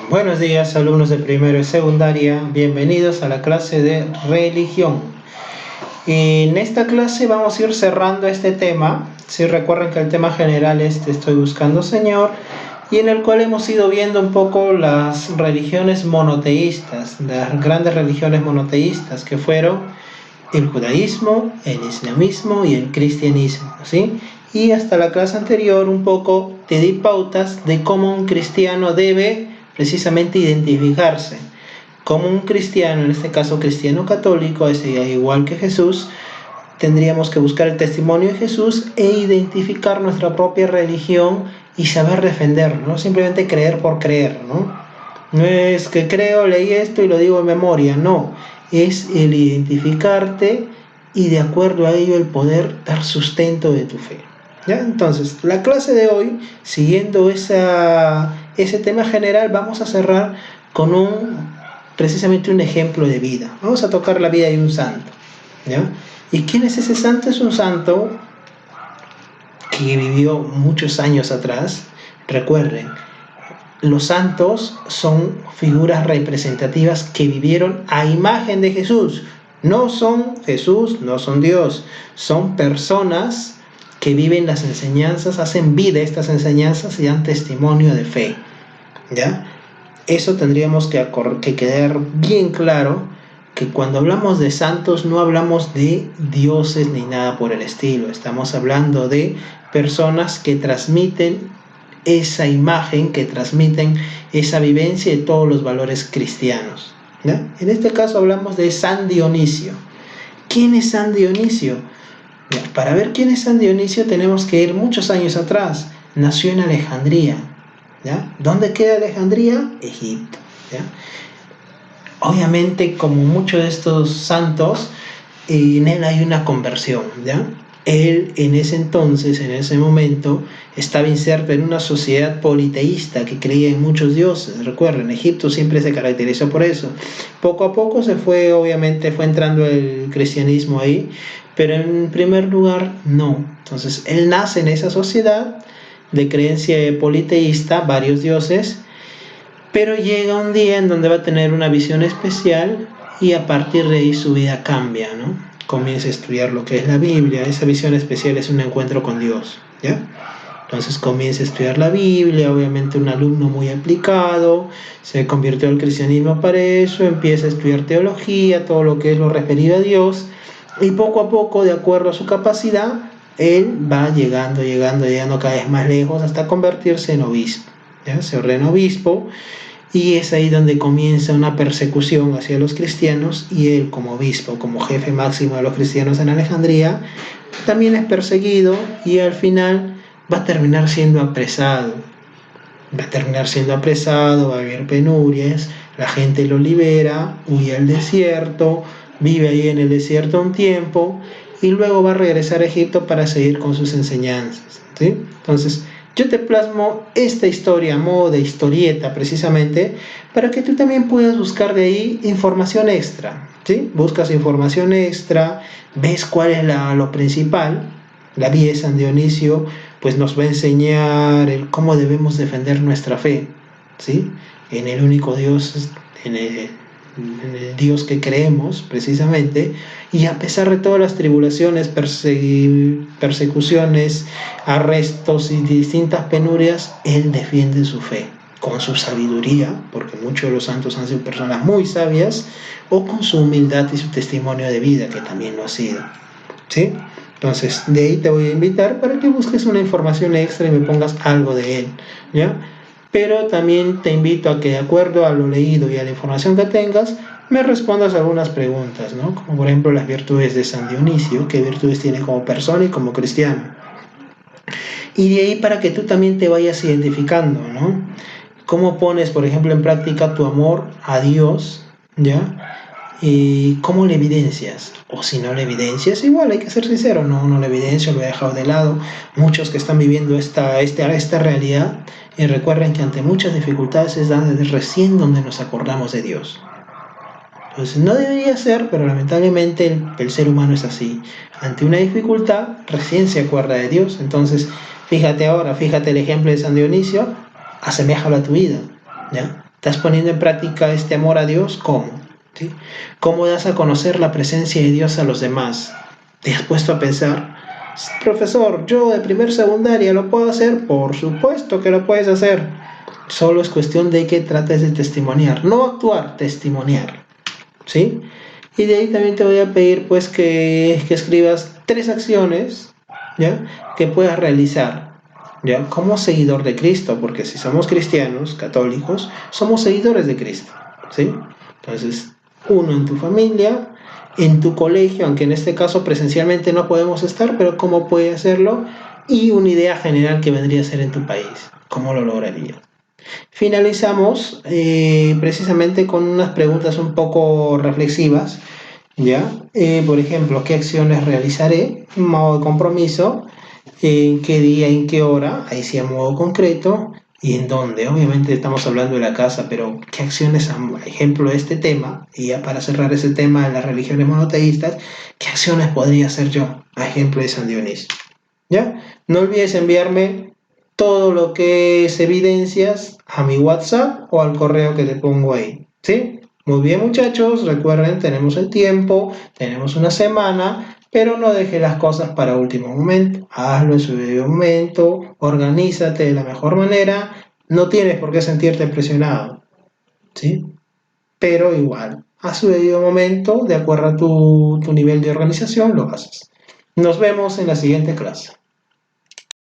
Buenos días, alumnos de primero y secundaria, bienvenidos a la clase de religión. En esta clase vamos a ir cerrando este tema. Si recuerdan que el tema general es Te estoy buscando, Señor, y en el cual hemos ido viendo un poco las religiones monoteístas, las grandes religiones monoteístas que fueron el judaísmo, el islamismo y el cristianismo, ¿sí? Y hasta la clase anterior un poco te di pautas de cómo un cristiano debe precisamente identificarse. Como un cristiano, en este caso cristiano católico, es igual que Jesús, tendríamos que buscar el testimonio de Jesús e identificar nuestra propia religión y saber defenderlo, no simplemente creer por creer, ¿no? No es que creo, leí esto y lo digo en memoria, no. Es el identificarte y de acuerdo a ello el poder dar sustento de tu fe. ¿Ya? Entonces, la clase de hoy, siguiendo ese tema general, vamos a cerrar con precisamente un ejemplo de vida. Vamos a tocar la vida de un santo. ¿Ya? ¿Y quién es ese santo? Es un santo que vivió muchos años atrás. Recuerden, los santos son figuras representativas que vivieron a imagen de Jesús. No son Jesús, no son Dios. Son personas que viven las enseñanzas, hacen vida estas enseñanzas y dan testimonio de fe. ¿Ya? Eso tendríamos que quedar bien claro, que cuando hablamos de santos no hablamos de dioses ni nada por el estilo. Estamos hablando de personas que transmiten esa imagen, que transmiten esa vivencia de todos los valores cristianos. ¿Ya? En este caso hablamos de San Dionisio. ¿Quién es San Dionisio? Ya, para ver quién es San Dionisio tenemos que ir muchos años atrás. Nació en Alejandría. ¿Ya? ¿Dónde queda Alejandría? Egipto. ¿Ya? Obviamente, como muchos de estos santos, en él hay una conversión. ¿Ya? Él en ese entonces, en ese momento, estaba inserto en una sociedad politeísta que creía en muchos dioses. Recuerden, Egipto siempre se caracterizó por eso. Poco a poco obviamente fue entrando el cristianismo ahí, pero en primer lugar no. Entonces él nace en esa sociedad de creencia politeísta, varios dioses, pero llega un día en donde va a tener una visión especial y a partir de ahí su vida cambia, ¿no? Comienza a estudiar lo que es la Biblia. Esa visión especial es un encuentro con Dios, ¿ya? Entonces comienza a estudiar la Biblia, obviamente un alumno muy aplicado, se convirtió al cristianismo para eso, empieza a estudiar teología, todo lo que es lo referido a Dios, y poco a poco, de acuerdo a su capacidad, él va llegando cada vez más lejos hasta convertirse en obispo, ¿ya? Se ordena obispo. Y es ahí donde comienza una persecución hacia los cristianos, y él como obispo, como jefe máximo de los cristianos en Alejandría, también es perseguido y al final va a terminar siendo apresado. Va a vivir penurias, la gente lo libera, huye al desierto, vive ahí en el desierto un tiempo y luego va a regresar a Egipto para seguir con sus enseñanzas, ¿sí? Entonces, yo te plasmo esta historia a modo de historieta precisamente para que tú también puedas buscar de ahí información extra, ¿sí? Buscas información extra, ves cuál es lo principal. La vida de San Dionisio pues nos va a enseñar cómo debemos defender nuestra fe, ¿sí? En el único Dios, en el Dios que creemos precisamente, y a pesar de todas las tribulaciones, persecuciones, arrestos y distintas penurias, él defiende su fe con su sabiduría, porque muchos de los santos han sido personas muy sabias, o con su humildad y su testimonio de vida, que también lo ha sido, ¿sí? Entonces, de ahí te voy a invitar para que busques una información extra y me pongas algo de él, ¿ya? Pero también te invito a que, de acuerdo a lo leído y a la información que tengas, me respondas algunas preguntas, ¿no? Como por ejemplo las virtudes de San Dionisio, qué virtudes tiene como persona y como cristiano. Y de ahí para que tú también te vayas identificando, ¿no? Cómo pones, por ejemplo, en práctica tu amor a Dios, ¿ya? ¿Y cómo lo evidencias? O si no lo evidencias, igual hay que ser sincero, no lo evidencio, lo he dejado de lado. Muchos que están viviendo esta realidad, y recuerden que ante muchas dificultades es recién donde nos acordamos de Dios. Entonces no debería ser, pero lamentablemente el ser humano es así. Ante una dificultad, recién se acuerda de Dios. Entonces, fíjate el ejemplo de San Dionisio, aseméjalo a tu vida, ¿ya? ¿Estás poniendo en práctica este amor a Dios? ¿Cómo? ¿Sí? ¿Cómo das a conocer la presencia de Dios a los demás? ¿Te has puesto a pensar? Profesor, yo de primer secundaria lo puedo hacer. Por supuesto que lo puedes hacer. Solo es cuestión de que trates de testimoniar, no actuar, testimoniar, ¿sí? Y de ahí también te voy a pedir pues que escribas 3 acciones, ¿ya? Que puedas realizar, ¿ya? Como seguidor de Cristo, porque si somos cristianos, católicos, somos seguidores de Cristo, ¿sí? Entonces, uno en tu familia, en tu colegio, aunque en este caso presencialmente no podemos estar, pero cómo puede hacerlo, y una idea general que vendría a ser en tu país, cómo lo lograrías. Finalizamos precisamente con unas preguntas un poco reflexivas, ¿ya? Por ejemplo, ¿qué acciones realizaré? Modo de compromiso, en qué día, en qué hora, ahí sí a modo concreto, y en dónde. Obviamente estamos hablando de la casa, pero ¿qué acciones, a ejemplo de este tema, y ya para cerrar ese tema de las religiones monoteístas, qué acciones podría hacer yo, a ejemplo de San Dionisio? ¿Ya? No olvides enviarme todo lo que es evidencias a mi WhatsApp o al correo que te pongo ahí, ¿sí? Muy bien, muchachos, recuerden, tenemos el tiempo, tenemos una semana, pero no dejes las cosas para último momento. Hazlo en su debido momento, organízate de la mejor manera, no tienes por qué sentirte presionado, ¿sí? Pero igual, a su debido momento, de acuerdo a tu nivel de organización, lo haces. Nos vemos en la siguiente clase.